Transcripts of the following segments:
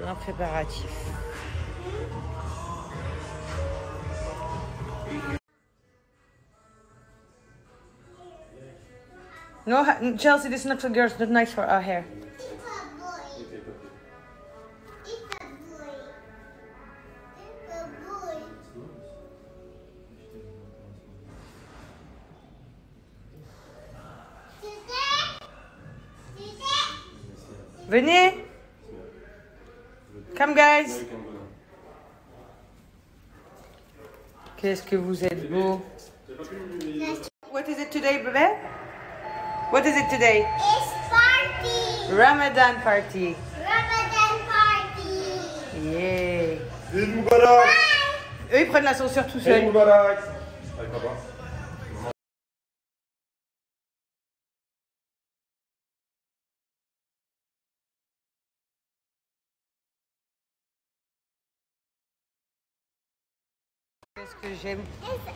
Un préparatif. No, Chelsea, this is not for girls. Not nice for our hair. Venez. Come, guys. Qu'est-ce que vous êtes beau. What is it today, bébé? What is it today? It's party. Ramadan party. Ramadan party. Yeah. Eid Mubarak. Eux, ils prennent l'ascenseur tout Eid seuls. Mubarak. Avec papa. Qu'est-ce que j'aime.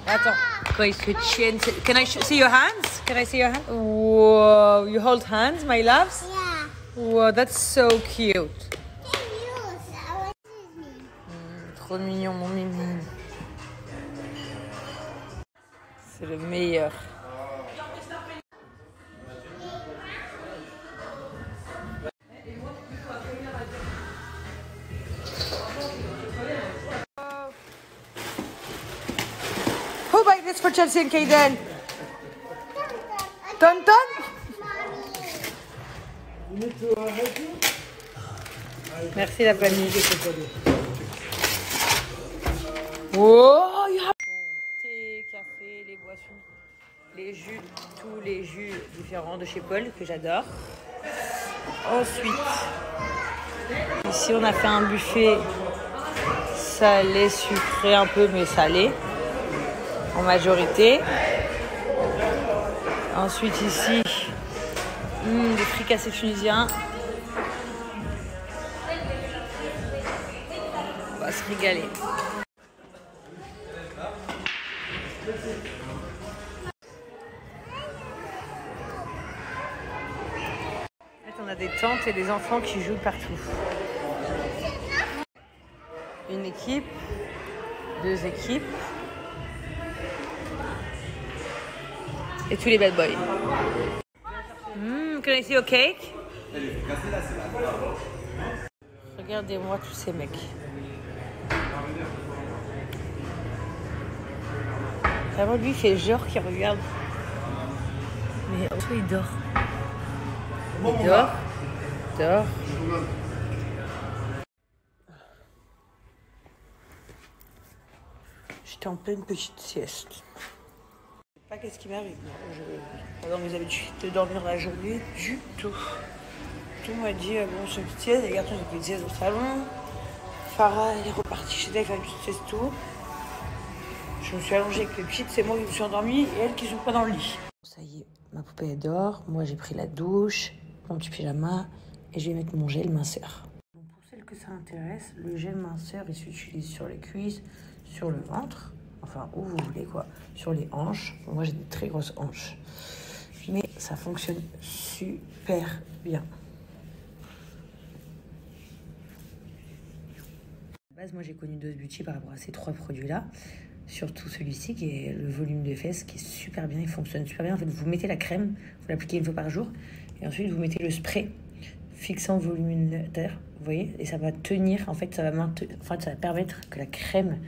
Attends. Quand ils se tiennent. Can I see your hands? Can I see your hands? Whoa. You hold hands, my loves? Yeah. Wow, that's so cute. Can use our Disney. Trop mignon, mon mimi. C'est le meilleur. Who buy this for Chelsea and Kaden? Tonton? Merci la famille. Oh, you have... Thé, café, les boissons, les jus, tous les jus différents de chez Paul que j'adore. Ensuite, ici on a fait un buffet salé, sucré un peu, mais salé en majorité. Ensuite ici, des fricassés tunisiens. On va se régaler. En fait, on a des tantes et des enfants qui jouent partout. Une équipe, deux équipes. Et tous les bad boys. Can I see your cake? Regardez-moi tous ces mecs. Vraiment, lui, il fait genre qu'il regarde. Mais en fait, il dort. Il dort. Il dort. J'étais en pleine petite sieste. Je sais pas qu'est-ce qui m'arrive. Je pas dans mes habitudes de dormir la journée du tout. Tout m'a dit, bon, je fais une petite sieste. Les garçons, j'ai fait une sieste au salon. Farah, elle est repartie chez elle, elle fait une petite sieste tout. Je me suis allongée avec les petites, c'est moi qui me suis endormie et elle qui joue pas dans le lit. Ça y est, ma poupée elle dort. Moi j'ai pris la douche, mon petit pyjama et je vais mettre mon gel minceur. Donc, pour celles que ça intéresse, le gel minceur il s'utilise sur les cuisses, sur le ventre, enfin où vous voulez quoi, sur les hanches. Moi j'ai des très grosses hanches, mais ça fonctionne super bien. À la base, moi j'ai connu Dose Beauty par rapport à ces trois produits là. Surtout celui-ci qui est le volume de fesses qui est super bien, il fonctionne super bien. En fait, vous mettez la crème, vous l'appliquez une fois par jour et ensuite vous mettez le spray fixant voluminotaire, vous voyez, et ça va tenir, en fait, ça va permettre que la crème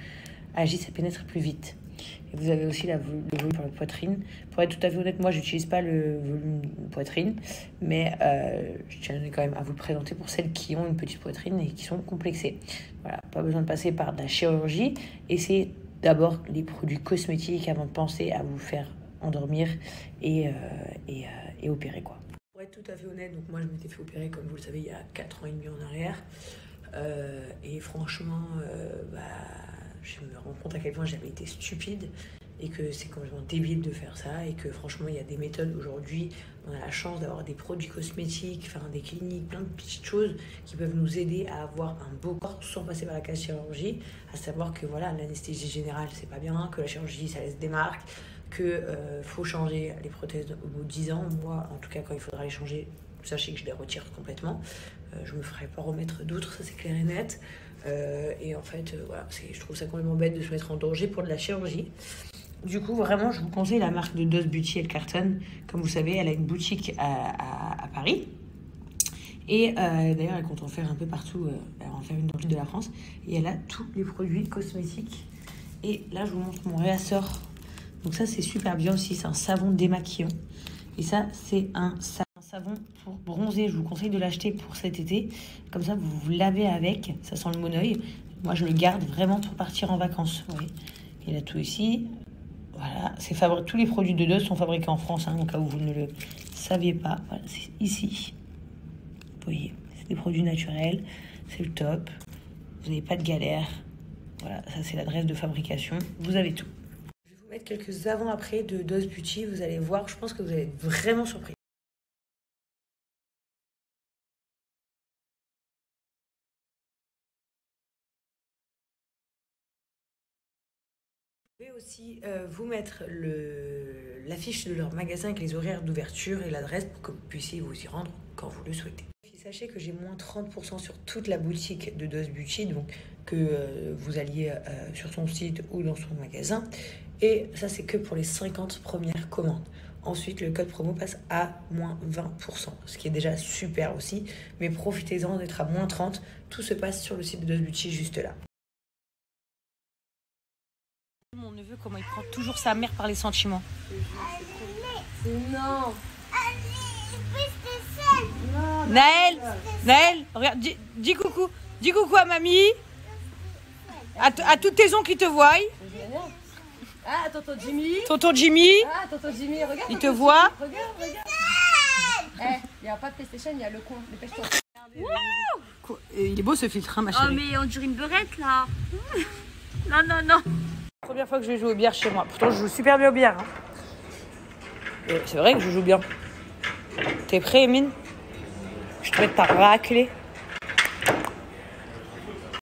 agisse et pénètre plus vite. Et vous avez aussi le volume pour la poitrine. Pour être tout à fait honnête, moi, j'utilise pas le volume poitrine, mais je tiens quand même à vous le présenter pour celles qui ont une petite poitrine et qui sont complexées. Voilà, pas besoin de passer par de la chirurgie. Essayez d'abord les produits cosmétiques avant de penser à vous faire endormir et opérer, quoi. Pour être tout à fait honnête, donc moi je m'étais fait opérer, comme vous le savez, il y a 4 ans et demi en arrière. Et franchement, je me rends compte à quel point j'avais été stupide et que c'est complètement débile de faire ça et que franchement, il y a des méthodes aujourd'hui. On a la chance d'avoir des produits cosmétiques, enfin des cliniques, plein de petites choses qui peuvent nous aider à avoir un beau corps sans passer par la case chirurgie. À savoir que voilà, l'anesthésie générale, c'est pas bien, que la chirurgie, ça laisse des marques, que faut changer les prothèses au bout de 10 ans. Moi, en tout cas, quand il faudra les changer, sachez que je les retire complètement. Je me ferai pas remettre d'autres, ça c'est clair et net. Et en fait, voilà, je trouve ça complètement bête de se mettre en danger pour de la chirurgie. Du coup, vraiment, je vous conseille la marque de Dose Beauty, elle cartonne. Comme vous savez, elle a une boutique à Paris. Et d'ailleurs, elle compte en faire un peu partout. Elle va en faire une dans le sud de la France. Et elle a tous les produits cosmétiques. Et là, je vous montre mon réassort. Donc ça, c'est super bien aussi. C'est un savon démaquillant. Et ça, c'est un savon pour bronzer. Je vous conseille de l'acheter pour cet été. Comme ça, vous vous lavez avec. Ça sent le monoeil. Moi, je le garde vraiment pour partir en vacances. Vous voyez. Il a tout ici. Voilà. Tous les produits de Dose sont fabriqués en France, hein, au cas où vous ne le saviez pas. Voilà, c'est ici. Vous voyez, c'est des produits naturels. C'est le top. Vous n'avez pas de galère. Voilà, ça c'est l'adresse de fabrication. Vous avez tout. Je vais vous mettre quelques avant-après de Dose Beauty. Vous allez voir, je pense que vous allez être vraiment surpris. Je vais aussi vous mettre l'affiche de leur magasin avec les horaires d'ouverture et l'adresse pour que vous puissiez vous y rendre quand vous le souhaitez. Sachez que j'ai moins 30% sur toute la boutique de Dose Beauty, donc que vous alliez sur son site ou dans son magasin. Et ça, c'est que pour les 50 premières commandes. Ensuite, le code promo passe à moins 20%, ce qui est déjà super aussi. Mais profitez-en d'être à moins 30%. Tout se passe sur le site de Dose Beauty, juste là. Mon neveu, comment il prend toujours sa mère par les sentiments. Non. Naël, regarde, dis coucou. Dis coucou à mamie. À toutes tes oncles qui te voient. Ah, tonton Jimmy. Tonton Jimmy. Ah, tonton Jimmy, regarde. Il te voit. Regarde. Il n'y a pas de PlayStation, il y a le coin. Dépêche-toi. Il est beau ce filtre, hein, ma chérie. Oh, mais on dirait une beurette là. Non. Première fois que je vais jouer aux bières chez moi. Pourtant, je joue super bien aux bières. Hein. C'est vrai que je joue bien. T'es prêt, Emine? Je te mets ta raclée.